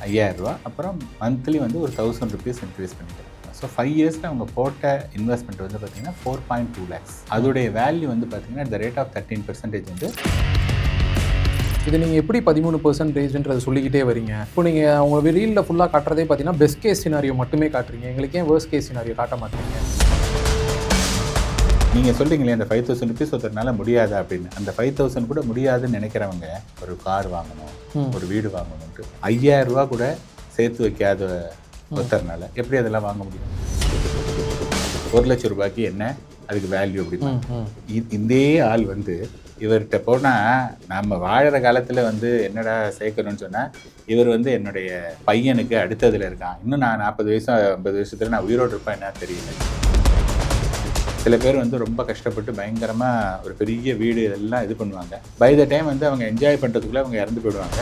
ரூ. 5000, அப்புறம் மந்த்லி வந்து ஒரு ₹1000 இன்க்ரீஸ் பண்ணிக்கிறாங்க. ஸோ 5 இயர்ஸில் அவங்க போட்ட இன்வெஸ்ட்மெண்ட் வந்து பார்த்தீங்கன்னா 4.2 lakhs. அதோடைய வேல்யூ வந்து பார்த்தீங்கன்னா at the rate of 13% வந்து இது நீங்கள் எப்படி 13%ன்றதை சொல்லிக்கிட்டே வரீங்க. இப்போ நீங்கள் உங்கள் ரீலில் ஃபுல்லாக காட்டுறதே பார்த்தீங்கன்னா பெஸ்ட் கேஸ் சினாரியோ மட்டுமே காட்டுறீங்க. எங்களுக்கு ஏன் வேர்ஸ்ட் கேஸ் சினாரியோ காட்ட மாட்டீங்க? நீங்கள் சொல்கிறீங்களே அந்த ₹5000 ஒருத்தர்னால முடியாதா அப்படின்னு. அந்த 5000 கூட முடியாதுன்னு நினைக்கிறவங்க ஒரு கார் வாங்கணும், ஒரு வீடு வாங்கணும்ட்டு ரூ. 5000 கூட சேர்த்து வைக்காத ஒருத்தர்னால எப்படி அதெல்லாம் வாங்க முடியும்? ₹1,00,000 என்ன அதுக்கு வேல்யூ அப்படின்னா, இதே ஆள் வந்து இவர்கிட்ட போனால் நம்ம வாழற காலத்தில் வந்து என்னடா சேர்க்கணும்னு சொன்னால், இவர் வந்து என்னுடைய பையனுக்கு அடுத்ததில் இருக்கான், இன்னும் நான் 40 வயசு 50 வருஷத்தில் நான் உயிரோடு இருப்பேன் என்ன தெரியல. சில பேர் வந்து ரொம்ப கஷ்டப்பட்டு பயங்கரமாக ஒரு பெரிய வீடு இதெல்லாம் இது பண்ணுவாங்க. பை த டைம் வந்து அவங்க என்ஜாய் பண்ணுறதுக்குள்ளே அவங்க இறந்து போயிடுவாங்க.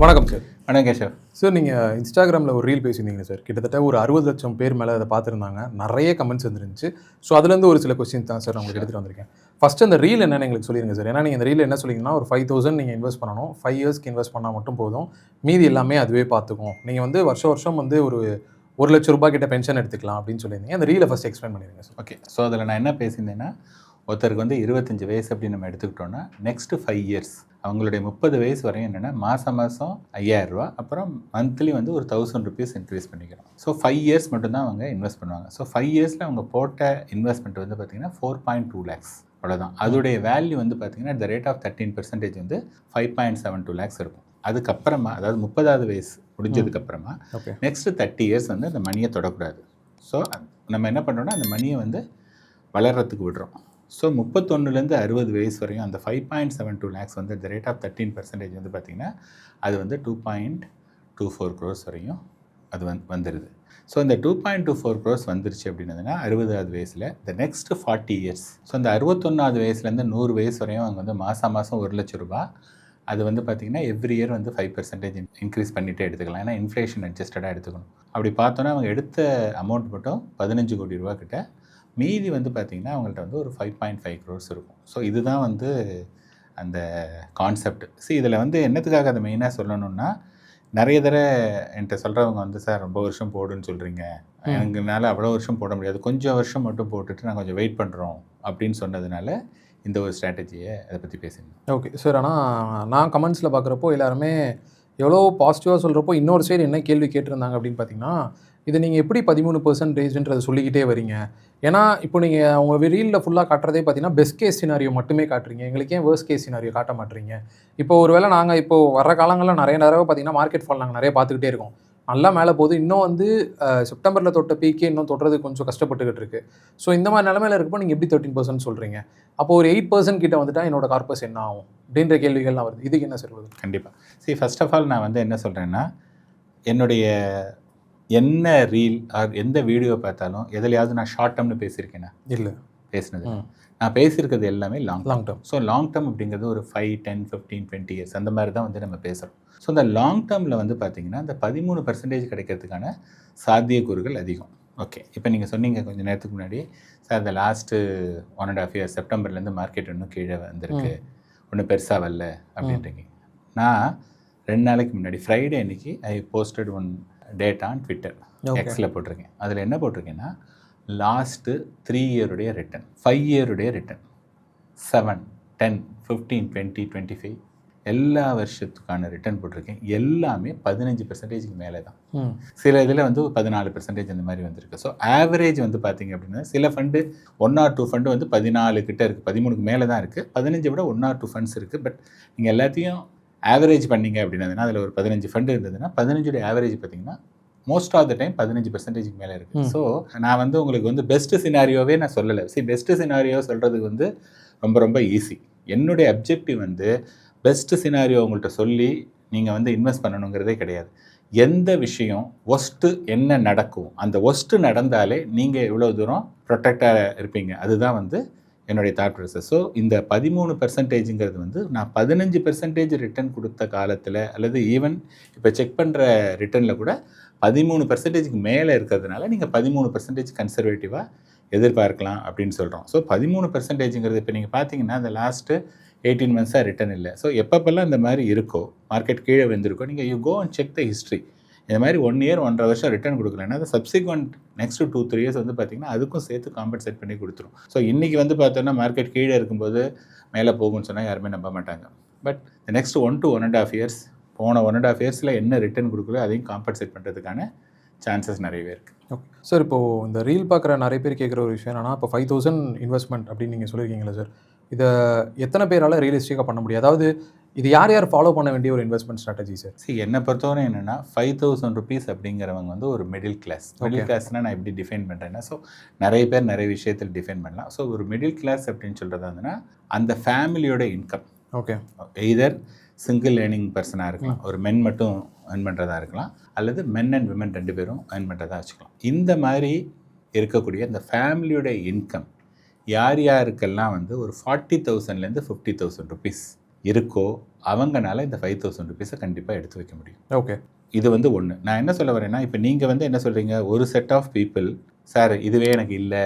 வணக்கம் சார். வணக்கம் கேஷவ் சார். நீங்கள் இன்ஸ்டாகிராமில் ஒரு ரீல் பேசியிருந்தீங்க சார். கிட்டத்தட்ட ஒரு 60 லட்சம் பேர் மேலே அதை பார்த்துருந்தாங்க. நிறைய கமெண்ட்ஸ் வந்துருந்துச்சு. ஸோ அதுலேருந்து ஒரு சில கொஸ்டின்ஸ் தான் சார் உங்களுக்கு எடுத்துகிட்டு வந்திருக்கேன். ஃபஸ்ட்டு அந்த ரீல் என்னென்னு எங்களுக்கு சொல்லிடுங்க சார். ஏன்னா நீங்கள் இந்த ரீல் என்ன சொல்லிங்கன்னா ஒரு 5000 நீங்கள் இன்வெஸ்ட் பண்ணணும், 5 இயர்ஸ்க்கு இன்வெஸ்ட் பண்ணால் மட்டும் போதும், மீதி எல்லாமே அதுவே பார்த்துக்கும், நீங்கள் வந்து வருஷம் வந்து ஒரு ₹1,00,000 கிட்ட பென்ஷன் எடுத்துக்கலாம் அப்படின்னு சொல்லியிருந்தீங்க. அந்த ரீலை ஃபஸ்ட் எக்ஸ்பிளைன் பண்ணிடுங்க சார். ஓகே. ஸோ அதில் நான் என்ன பேசியிருந்தேன்னா, ஒருத்தருக்கு வந்து 25 வயசு அப்படின்னு நம்ம எடுத்துக்கிட்டோன்னா நெக்ஸ்ட்டு 5 இயர்ஸ் அவங்களுடைய 30 வயசு வரையும் என்னென்னா மாதம் ரூ. 5000, அப்புறம் மந்த்லி வந்து ஒரு ₹1000 இன்க்ரீஸ் பண்ணிக்கிறோம். ஸோ 5 இயர்ஸ் மட்டும்தான் அவங்க இன்வெஸ்ட் பண்ணுவாங்க. ஸோ 5 இயர்ஸில் அவங்க போட்ட இன்வெஸ்ட்மெண்ட் வந்து பார்த்திங்கன்னா 4.2 lakhs. அவ்வளோதான். அதோடைய வேல்யூ வந்து பார்த்திங்கன்னா at the rate of 13% வந்து 5.72 lakhs இருக்கும். அதுக்கப்புறமா அதாவது 30வது வயசு முடிஞ்சதுக்கப்புறமா நெக்ஸ்ட்டு 30 இயர்ஸ் வந்து அந்த மணியை தொடக்கூடாது. ஸோ நம்ம என்ன பண்ணுறோன்னா அந்த மணியை வந்து வளர்கிறதுக்கு விடுறோம். ஸோ 31லேருந்து 60 வயசு வரையும் அந்த 5.72 lakhs வந்து at the rate of 13% வந்து பார்த்திங்கன்னா அது வந்து 2.24 crores வரையும் அது வந்துடுது. ஸோ இந்த 2.24 crores வந்துருச்சு அப்படின்னதுன்னா 60வது வயசில் the next 40 years. ஸோ இந்த 61வது வயசுலேருந்து 100 வயசு வரையும் அவங்க வந்து மாதம் ₹1,00,000 அது வந்து பார்த்திங்கன்னா எவ்ரி இயர் வந்து 5% இன்க்ரீஸ் பண்ணிகிட்டே எடுத்துக்கலாம். ஏன்னா இன்ஃப்ளேஷன் அட்ஜஸ்டடாக எடுத்துக்கணும். அப்படி பார்த்தோன்னா அவங்க எடுத்த அமௌண்ட் மட்டும் ₹15 கோடி கிட்ட, மீதி வந்து பார்த்திங்கன்னா அவங்கள்ட்ட வந்து ஒரு 5.5 crores இருக்கும். ஸோ இதுதான் வந்து அந்த கான்செப்ட். இதில் வந்து என்னத்துக்காக அதை மெயினாக சொல்லணும்னா, நிறைய தடவை என்கிட்ட சொல்கிறவங்க வந்து சார் ரொம்ப வருஷம் போடுன்னு சொல்கிறீங்க, எங்களால் அவ்வளோ வருஷம் போட முடியாது, கொஞ்சம் வருஷம் மட்டும் போட்டுட்டு நான் கொஞ்சம் வெயிட் பண்ணுறோம் அப்படின்னு சொன்னதுனால இந்த ஒரு ஸ்ட்ராட்டஜியை அதை பற்றி பேசியிருந்தேன். Okay sir. ஆனால் நான் கமெண்ட்ஸில் பார்க்குறப்போ எல்லாருமே எவ்வளோ பாசிட்டிவாக சொல்கிறப்போ இன்னொரு சைடு என்ன கேள்வி கேட்டிருந்தாங்க அப்படின்னு பார்த்தீங்கன்னா, இதை நீங்கள் எப்படி 13%ன்றதை சொல்லிக்கிட்டே வரீங்க. ஏன்னா இப்போ நீங்கள் உங்கள் ரீலில் ஃபுல்லாக காட்டுறதே பார்த்தீங்கன்னா பெஸ்ட் கேஸ் சினாரியோ மட்டுமே காட்டுறீங்க. எங்களுக்கு ஏன் வேர்ஸ்ட் கேஸ் சினாரியோ காட்ட மாட்டீங்க? இப்போ ஒரு வேளை நாங்கள் இப்போ வர காலங்களில் நிறைய தடவை பார்த்தீங்கன்னா மார்க்கெட் ஃபால் நாங்கள் நிறைய பார்த்துக்கிட்டே இருக்கோம். நல்லா மேலே போகுது. இன்னும் வந்து செப்டம்பரில் தொட்ட பீக்கே இன்னும் தொடுறது கொஞ்சம் கஷ்டப்பட்டுக்கிட்டு இருக்குது. ஸோ இந்த மாதிரி நிலமையில் இருக்கப்போ நீங்கள் எப்படி 13% சொல்கிறீங்க? அப்போ ஒரு 8% கிட்ட வந்துட்டால் என்னோட கார்பஸ் என்ன ஆகும் அப்படின்ற கேள்விகள்லாம் வருது. இதுக்கு என்ன சொல்வது? கண்டிப்பாக. ஃபர்ஸ்ட் ஆஃப் ஆல் நான் வந்து என்ன சொல்கிறேன்னா, என்னுடைய என்ன ரீல் ஆர் எந்த வீடியோ பார்த்தாலும் எதுலையாவது நான் ஷார்ட் டேர்ம்னு பேசியிருக்கேன்னா? இல்லை, பேசினது. நான் பேசியிருக்கிறது எல்லாமே long term. So long term அப்படிங்கிறது ஒரு 5, 10, 15, 20 இயர்ஸ் அந்த மாதிரி தான் வந்து நம்ம பேசுகிறோம். ஸோ இந்த லாங் டேர்மில் வந்து பார்த்திங்கன்னா இந்த 13% கிடைக்கிறதுக்கான சாத்தியக்கூறுகள் அதிகம். ஓகே. இப்போ நீங்கள் சொன்னீங்க கொஞ்சம் நேரத்துக்கு முன்னாடி, சார் இந்த லாஸ்ட்டு 1.5 years செப்டம்பர்லேருந்து மார்க்கெட் இன்னும் கீழே வந்திருக்கு, ஒன்றும் பெருசாக வரல அப்படின்றீங்க. நான் 2 நாளைக்கு முன்னாடி ஃப்ரைடே அன்றைக்கி ஐ posted one data on Twitter, எக்ஸில் போட்டிருக்கேன். அதில் என்ன போட்டிருக்கேன்னா, லாஸ்ட்டு 3 இயருடைய ரிட்டர்ன், 5 இயருடைய ரிட்டர்ன், 7, 10, 15, 20, 25 எல்லா வருஷத்துக்கான ரிட்டர்ன் போட்டிருக்கேன். எல்லாமே 15%க்கு மேலே தான். சில இதில் வந்து 14% அந்த மாதிரி வந்திருக்கு. ஸோ ஆவரேஜ் வந்து பார்த்திங்க அப்படின்னா சில ஃபண்டு 1 or 2 ஃபண்டு வந்து 14 கிட்ட இருக்குது, 13க்கு மேலே தான் இருக்குது. 15 விட 1 or 2 ஃபண்ட்ஸ் இருக்குது. பட் நீங்கள் எல்லாத்தையும் ஆவரேஜ் பண்ணிங்க அப்படின்னா அதில் ஒரு 15 ஃபண்டு இருந்ததுன்னா 15 ஆவரேஜ் பார்த்திங்கன்னா மோஸ்ட் ஆஃப் த டைம் 15%க்கு மேலே இருக்குது. ஸோ நான் வந்து உங்களுக்கு வந்து பெஸ்ட்டு சினாரியோவே நான் சொல்லலை. பெஸ்ட்டு சினாரியோ சொல்கிறதுக்கு வந்து ரொம்ப ரொம்ப ஈஸி. என்னுடைய அப்ஜெக்டிவ் வந்து பெஸ்ட்டு சினாரியோ உங்கள்கிட்ட சொல்லி நீங்கள் வந்து இன்வெஸ்ட் பண்ணணுங்கிறதே கிடையாது. எந்த விஷயம் ஒஸ்ட்டு என்ன நடக்கும், அந்த ஒஸ்ட்டு நடந்தாலே நீங்கள் எவ்வளோ தூரம் ப்ரொடெக்டாக இருப்பீங்க, அதுதான் வந்து என்னுடைய தாட் ப்ராசஸ். ஸோ இந்த 13%ங்கிறது வந்து நான் 15% ரிட்டர்ன் கொடுத்த காலத்தில் அல்லது ஈவன் இப்போ செக் பண்ணுற ரிட்டர்னில் கூட 13%க்கு மேலே இருக்கிறதுனால நீங்கள் 13% கன்சர்வேட்டிவாக எதிர்பார்க்கலாம் அப்படின்னு சொல்கிறோம். ஸோ 13%ங்கிறது இப்போ நீங்கள் பார்த்தீங்கன்னா இந்த லாஸ்ட்டு 18 மந்த்ஸாக ரிட்டர்ன் இல்லை. ஸோ எப்பப்பெல்லாம் இந்த மாதிரி இருக்கோ, மார்க்கெட் கீழே வந்திருக்கோ, நீங்கள் you go and check the history. இந்த மாதிரி 1 இயர் 1.5 வருஷம் ரிட்டர்ன் கொடுக்கலன்னா அது சப்சிக்வெண்ட் நெக்ஸ்ட் 2-3 இயர்ஸ் வந்து பார்த்திங்கன்னா அதுக்கும் சேர்த்து காம்பன்சேட் பண்ணி கொடுத்துரும். ஸோ இன்றைக்கி வந்து பார்த்தோன்னா மார்க்கெட் கீழே இருக்கும்போது மேலே போகும்னு சொன்னால் யாருமே நம்ப மாட்டாங்க. பட் நெக்ஸ்ட் 1 to 1.5 இயர்ஸ், போன 1.5 இயர்ஸில் என்ன ரிட்டர்ன் கொடுக்கல அதையும் காம்பன்சேட் பண்ணுறதுக்கான சான்சஸ் நிறையவே இருக்குது. ஓகே சார், இப்போது இந்த ரீல் பார்க்குற நிறைய பேர் கேட்குற ஒரு விஷயம் என்னன்னா, இப்போ 5,000 இன்வெஸ்ட்மெண்ட் அப்படின்னு நீங்கள் சொல்லியிருக்கீங்களா சார், இதை எத்தனை பேரால் ரியலிஸ்டிக்காக பண்ண முடியும்? அதாவது இது யார் யார் ஃபாலோ பண்ண வேண்டிய ஒரு இன்வெஸ்ட்மெண்ட் ஸ்ட்ராட்டஜி சார்? என்னை பொறுத்தவரை என்னென்னா 5,000 ருபீஸ் அப்படிங்கிறவங்க வந்து ஒரு மிடில் கிளாஸ். மிடில் கிளாஸ்னால் நான் எப்படி டிஃபைன் பண்ணுறேன்னா, ஸோ நிறைய பேர் நிறைய விஷயத்தில் டிஃபைன் பண்ணலாம். ஸோ ஒரு மிடில் கிளாஸ் அப்படின்னு சொல்கிறது வந்துன்னா அந்த ஃபேமிலியோட income, okay, either single earning பர்சனாக இருக்கலாம், ஒரு மென் மட்டும் ஏர்ன் பண்ணுறதா இருக்கலாம், அல்லது மென் அண்ட் விமன் 2 பேரும் ஏர்ன் பண்ணுறதா வச்சுக்கலாம். இந்த மாதிரி இருக்கக்கூடிய அந்த ஃபேமிலியோட இன்கம் யார் யாருக்கெல்லாம் வந்து ஒரு 40,000லேருந்து 50,000 ருபீஸ் இருக்கோ அவங்கனால இந்த 5,000 ருபீஸை கண்டிப்பாக எடுத்து வைக்க முடியும். ஓகே, இது வந்து ஒன்று. நான் என்ன சொல்ல வரேன்னா, இப்போ நீங்கள் வந்து என்ன சொல்கிறீங்க, ஒரு செட் ஆஃப் பீப்புள் சார் இதுவே எனக்கு இல்லை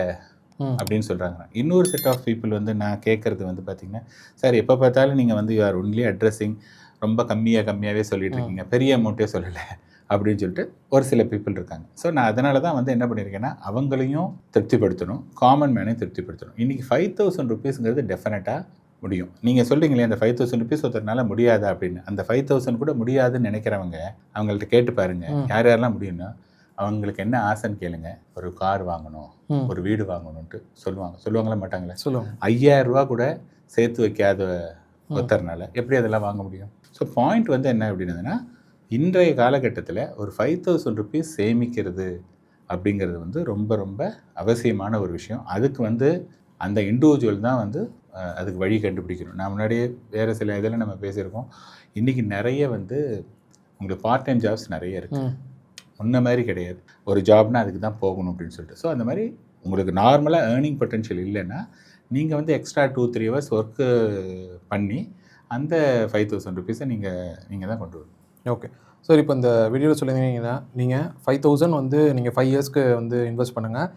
அப்படின்னு சொல்கிறாங்க. இன்னொரு செட் ஆஃப் பீப்புள் வந்து நான் கேட்குறது வந்து பார்த்திங்கன்னா, சார் எப்போ பார்த்தாலும் நீங்கள் வந்து யூ ஆர் ஒன்லி அட்ரஸிங், ரொம்ப கம்மியாகவே சொல்லிட்டு இருக்கீங்க, பெரிய அமௌண்ட்டே சொல்லலை அப்படின்னு சொல்லிட்டு ஒரு சில பீப்புள் இருக்காங்க. ஸோ நான் அதனால தான் வந்து என்ன பண்ணியிருக்கேன்னா, அவங்களையும் திருப்திப்படுத்தணும், காமன் மேனையும் திருப்திப்படுத்தணும். இன்றைக்கி 5,000 ருபீஸுங்கிறது டெஃபினட்டாக முடியும். நீங்கள் சொல்கிறீங்களே அந்த 5,000 ருபீஸ் ஒருத்தர்னால முடியாதா அப்படின்னு, அந்த 5,000 கூட முடியாதுன்னு நினைக்கிறவங்க அவங்கள்ட்ட கேட்டு பாருங்கள் யார் யாரெல்லாம் முடியும்னா, அவங்களுக்கு என்ன ஆசைன்னு கேளுங்க. ஒரு கார் வாங்கணும், ஒரு வீடு வாங்கணுன்ட்டு சொல்லுவாங்களா மாட்டாங்களே? சொல்லுவாங்க. 5,000 ரூபா கூட சேர்த்து வைக்காத ஒருத்தர்னால எப்படி அதெல்லாம் வாங்க முடியும்? ஸோ பாயிண்ட் வந்து என்ன அப்படின்னதுன்னா, இன்றைய காலகட்டத்தில் ஒரு 5,000 ருபீஸ் சேமிக்கிறது அப்படிங்கிறது வந்து ரொம்ப ரொம்ப அவசியமான ஒரு விஷயம். அதுக்கு வந்து அந்த இண்டிவிஜுவல் தான் வந்து அதுக்கு வழி கண்டுபிடிக்கணும். நான் முன்னாடியே வேறு சில இதில் நம்ம பேசியிருக்கோம். இன்றைக்கி நிறைய வந்து உங்களுக்கு பார்ட் டைம் ஜாப்ஸ் நிறைய இருக்குது. முன்ன மாதிரி கிடையாது, ஒரு ஜாப்னால் அதுக்கு தான் போகணும் அப்படின்னு சொல்லிட்டு. ஸோ அந்த மாதிரி உங்களுக்கு நார்மலாக ஏர்னிங் பொட்டென்ஷியல் இல்லைன்னா நீங்கள் வந்து எக்ஸ்ட்ரா 2-3 ஹவர்ஸ் ஒர்க்கு பண்ணி அந்த 5,000 ருபீஸை நீங்கள் தான் கொண்டு வரணும். ஓகே சார், இப்போ இந்த வீடியோவில் சொல்லியிருந்தீங்கன்னா நீங்கள் 5,000 வந்து நீங்கள் 5 இயர்ஸ்க்கு வந்து இன்வெஸ்ட் பண்ணுங்கள்,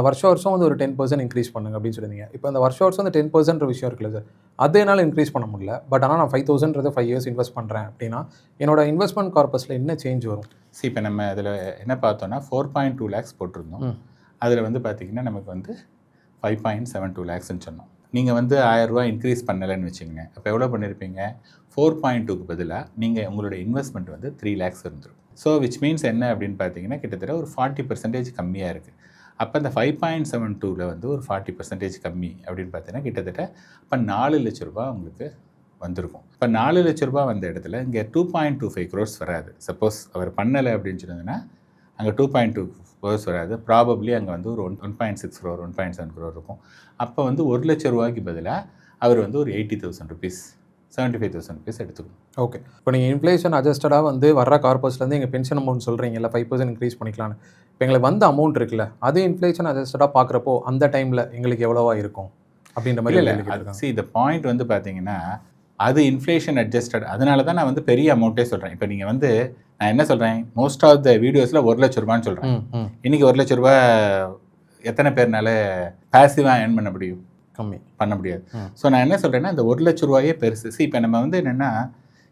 வருஷம் வந்து ஒரு 10% இன்க்ரீஸ் பண்ணுங்க அப்படின்னு சொல்லியிருந்தீங்க. இப்போ அந்த வருஷம் அந்த 10% விஷயம் இருக்குல்ல சார், அது என்னால் இன்க்ரீஸ் பண்ண முடியல. பட் ஆனால் நான் 5,000 5 இயர்ஸ் இன்வெஸ்ட் பண்ணுறேன் அப்படின்னா என்னோட இன்வெஸ்ட்மெண்ட் கார்பஸில் என்ன சேஞ்ச் வரும்? இப்போ நம்ம அதில் என்ன பார்த்தோன்னா 4.2 lakhs போட்டிருந்தோம். அதில் வந்து பார்த்திங்கன்னா நமக்கு வந்து 5.72 lakhsன்னு சொன்னோம். நீங்கள் வந்து 1000 ரூபா இன்க்ரீஸ் பண்ணலைன்னு வச்சுங்க, அப்போ எவ்வளோ பண்ணியிருப்பீங்க? 4.2க்கு பதிலாக நீங்கள் உங்களோட இன்வெஸ்ட்மெண்ட் வந்து 3 lakhs இருந்துடும். ஸோ விச் மீன்ஸ் என்ன அப்படின்னு பார்த்தீங்கன்னா கிட்டத்தட்ட ஒரு 40% கம்மியாக இருக்குது. அப்போ அந்த 5.72ல் வந்து ஒரு 40% கம்மி அப்படின்னு பார்த்தீங்கன்னா கிட்டத்தட்ட இப்போ 4 லட்ச ரூபா உங்களுக்கு வந்திருக்கும். இப்போ 4 லட்ச ரூபா வந்த இடத்துல இங்கே 2.25 crores வராது. சப்போஸ் அவர் பண்ணலை அப்படின்னு சொன்னதுன்னா அங்கே 2.2 crores வராது. ப்ராபப்ளி அங்கே வந்து ஒரு 1.6 crore 1.7 crore இருக்கும். அப்போ வந்து 1 லட்ச ரூபாய்க்கு பதிலாக அவர் வந்து ஒரு 80,000 ருபீஸ் 75,000 ருபீஸ் எடுத்துக்கணும். ஓகே, இப்போ நீங்கள் இன்ஃப்ளேஷன் அட்ஜஸ்டடாக வந்து வர்ற கார்பஸ்லேருந்து எங்கள் பென்ஷன் அமௌண்ட் சொல்கிறீங்கல்ல 5% இன்க்ரீஸ் பண்ணிக்கலான்னு, இப்போ எங்களுக்கு வந்த அமௌண்ட் இருக்குல்ல அது இன்ஃப்ளேஷன் அட்ஜஸ்டடாக பார்க்குறப்போ அந்த டைமில் எங்களுக்கு எவ்வளோவா இருக்கும் அப்படின்ற மாதிரி இல்லை. இந்த பாயிண்ட் வந்து பார்த்தீங்கன்னா அது இன்ஃப்ளேஷன் அட்ஜஸ்டட். அதனால தான் நான் வந்து பெரிய அமௌண்ட்டே சொல்கிறேன். இப்போ நீங்கள் வந்து நான் என்ன சொல்கிறேன், மோஸ்ட் ஆஃப் த வீடியோஸில் 1 லட்ச ரூபான்னு சொல்கிறேன். இன்றைக்கி 1 லட்ச ரூபா எத்தனை பேர்னால பேசிவாக ஏர்ன் பண்ண முடியும்? கம்மி பண்ண முடியாது. ஸோ நான் என்ன சொல்கிறேன்னா இந்த 1 லட்ச ரூபாயே பெருசு. இப்போ நம்ம வந்து என்னென்னா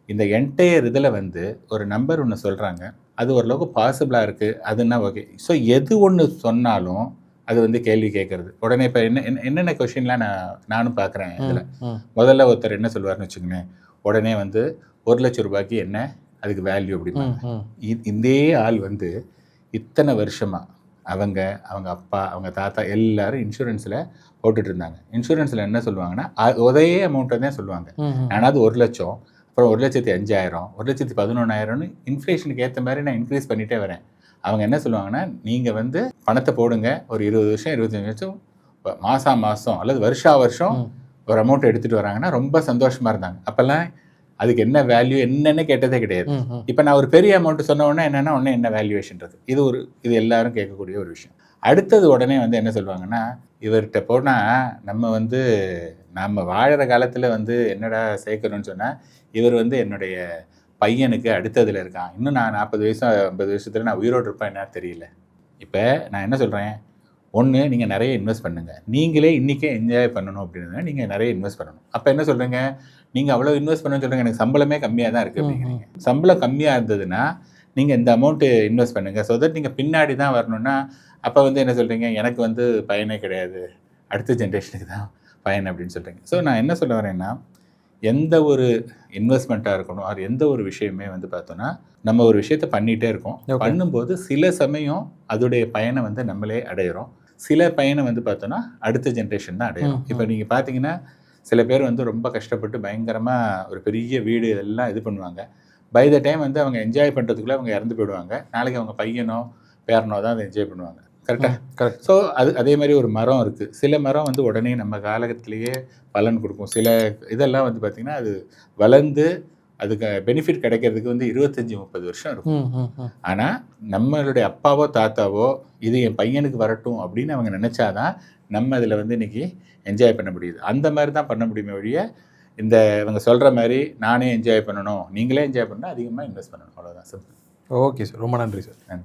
இந்த என்டையர் இதில் வந்து ஒரு நம்பர் ஒன்று சொல்கிறாங்க, அது ஓரளவுக்கு பாசிபிளாக இருக்குது, அதுன்னா ஓகே. ஸோ எது ஒன்று சொன்னாலும் அது வந்து கேள்வி கேட்குறது. உடனே இப்போ என்னென்ன கொஷின்லாம் நானும் பார்க்குறேன். இதில் முதல்ல ஒருத்தர் என்ன சொல்லுவார்னு வச்சுக்கோங்களேன், உடனே வந்து 1 லட்ச ரூபாய்க்கு என்ன அதுக்கு வேல்யூ அப்படின்னா, இதே ஆள் வந்து இத்தனை வருஷமாக அவங்க அப்பா அவங்க தாத்தா எல்லாரும் இன்சூரன்ஸில் போட்டுட்டு இருந்தாங்க. இன்சூரன்ஸில் என்ன சொல்லுவாங்கன்னா ஒரே அமௌண்ட்டை தான் சொல்லுவாங்க. ஆனாவது 1 லட்சம், அப்புறம் 1,05,000, 1,11,000ன்னு இன்ஃப்ளேஷனுக்கு ஏற்ற மாதிரி நான் இன்க்ரீஸ் பண்ணிகிட்டே வரேன். அவங்க என்ன சொல்லுவாங்கன்னா, நீங்கள் வந்து பணத்தை போடுங்க, ஒரு 20 வருஷம் 25 வருஷம் மாதம் அல்லது வருஷம் ஒரு அமௌண்ட் எடுத்துகிட்டு வராங்கன்னா ரொம்ப சந்தோஷமாக இருந்தாங்க. அப்போல்லாம் அதுக்கு என்ன வேல்யூ என்னென்னு கேட்டதே கிடையாது. இப்போ நான் ஒரு பெரிய அமௌண்ட் சொன்ன உடனே என்னென்னா உடனே என்ன வேல்யூவேஷன்றது, இது எல்லாரும் கேட்கக்கூடிய ஒரு விஷயம். அடுத்தது உடனே வந்து என்ன சொல்லுவாங்கன்னா, இவர்கிட்ட போனால் நம்ம வாழற காலத்தில் வந்து என்னடா சேர்க்கணும்னு சொன்னால், இவர் வந்து என்னுடைய பையனுக்கு அடுத்ததில் இருக்கான், இன்னும் நான் 40 வயசு 50 வருஷத்தில் நான் உயிரோடு இருப்பேன் என்ன தெரியல. இப்போ நான் என்ன சொல்கிறேன், ஒன்று நீங்கள் நிறைய இன்வெஸ்ட் பண்ணுங்கள், நீங்களே இன்றைக்கே என்ஜாய் பண்ணணும் அப்படின்னா நீங்கள் நிறைய இன்வெஸ்ட் பண்ணணும். அப்போ என்ன சொல்கிறீங்க, நீங்கள் அவ்வளோ இன்வெஸ்ட் பண்ணணும்னு சொல்கிறீங்க, எனக்கு சம்பளமே கம்மியாக தான் இருக்குது அப்படிங்கிறீங்க. சம்பளம் கம்மியாக இருந்ததுன்னா நீங்கள் இந்த அமௌண்ட்டு இன்வெஸ்ட் பண்ணுங்கள். ஸோ தட் நீங்கள் பின்னாடி தான் வரணும்னா அப்போ வந்து என்ன சொல்கிறீங்க, எனக்கு வந்து பயனே கிடையாது, அடுத்த ஜென்ரேஷனுக்கு தான் பயன் அப்படின்னு சொல்கிறீங்க. ஸோ நான் என்ன சொல்ல வரேன்னா, எந்த ஒரு இன்வெஸ்ட்மெண்ட்டாக இருக்கணும், அது எந்த ஒரு விஷயமே வந்து பார்த்தோன்னா, நம்ம ஒரு விஷயத்த பண்ணிகிட்டே இருக்கோம். பண்ணும்போது சில சமயம் அதோடைய பயனை வந்து நம்மளே அடையிறோம். சில பயனை வந்து பார்த்தோன்னா அடுத்த ஜென்ரேஷன் தான் அடையிறோம். இப்போ நீங்கள் பார்த்தீங்கன்னா, சில பேர் வந்து ரொம்ப கஷ்டப்பட்டு பயங்கரமாக ஒரு பெரிய வீடு எல்லாம் இது பண்ணுவாங்க. பை த டைம் வந்து அவங்க என்ஜாய் பண்ணுறதுக்குள்ளே அவங்க இறந்து போயிடுவாங்க. நாளைக்கு அவங்க பையனோ பேரனோ தான் அதை என்ஜாய் பண்ணுவாங்க. கரெக்டாக? கரெக்ட். ஸோ அதே மாதிரி ஒரு மரம் இருக்குது. சில மரம் வந்து உடனே நம்ம காலகட்டத்திலேயே பலன் கொடுக்கும். சில இதெல்லாம் வந்து பார்த்திங்கன்னா அது வளர்ந்து அதுக்கு பெனிஃபிட் கிடைக்கிறதுக்கு வந்து 25-30 வருஷம் இருக்கும். ஆனால் நம்மளுடைய அப்பாவோ தாத்தாவோ இது என் பையனுக்கு வரட்டும் அப்படின்னு அவங்க நினச்சாதான் நம்ம அதில் வந்து இன்றைக்கி என்ஜாய் பண்ண முடியுது. அந்த மாதிரி தான் பண்ண முடியுமே ஒழிய இந்த இவங்க சொல்கிற மாதிரி நானே என்ஜாய் பண்ணணும், நீங்களே என்ஜாய் பண்ணால் அதிகமாக இன்வெஸ்ட் பண்ணணும். அவ்வளோதான். சிம்பிள். ஓகே சார், ரொம்ப நன்றி சார். நன்றி.